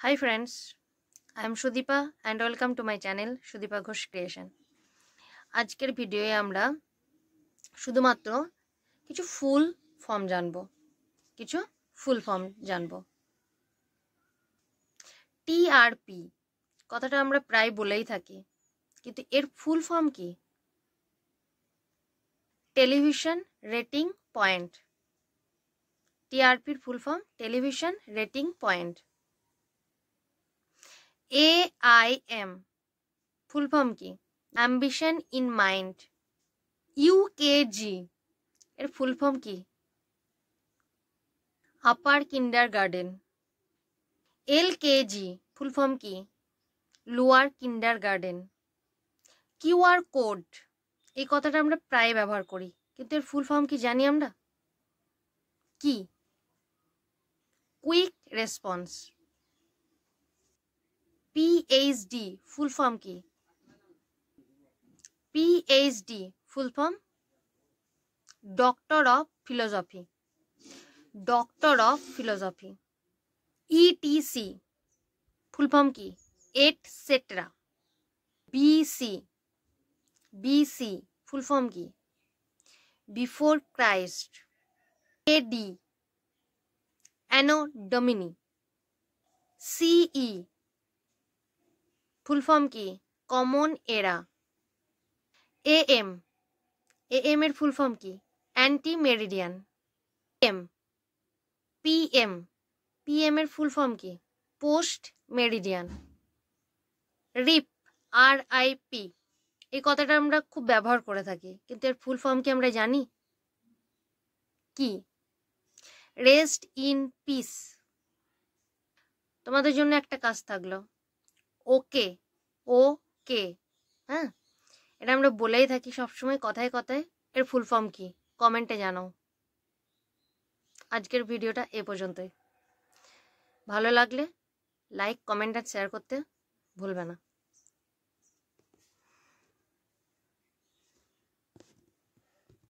Hi friends, I am Sudeepa and welcome to my channel Sudeepa Ghosh Creation. আজকের ভিডিওয়ে আমরা শুধুমাত্র কিছু full form জানবো। টিআরপি কথাটা আমরা প্রায় বলেই থাকি, কিন্তু এর ফুল ফর্ম কি? Television rating point. টিআরপির full form television rating point. AIM full form কি? Ambition in mind. ইউকেজি এর ফুল ফর্ম কি? Upper kindergarten. LKG full form কি? Lower kindergarten. কিউআর কোড এই কথাটা আমরা প্রায় ব্যবহার করি, কিন্তু এর ফুল ফর্ম কি জানি আমরা? কি? Quick response. PhD full form কি? PhD full form doctor of philosophy. Doctor of philosophy. ETC full form কি? Etcetera. BC BC full form কি? Before Christ. AD anno Domini. CE full form কি? Common era. AM AM এর full form কি? Ante meridiem. PM PM এর full form কি? Post meridiem. RIP RIP এই কথাটা আমরা খুব ব্যবহার করে থাকি, কিন্তু এর ফুল ফর্ম কি আমরা জানি? কি? Rest in peace. তোমাদের জন্য একটা কাজ থাকলো, ওকে ওকে। হ্যাঁ, এটা আমরা বলেই থাকি সবসময় কথায় কথায়। এর ফুল ফর্ম কি? কমেন্টে জানাও। আজকের ভিডিওটা এ পর্যন্তই। ভালো লাগলে লাইক, কমেন্ট আর শেয়ার করতে ভুলবে না।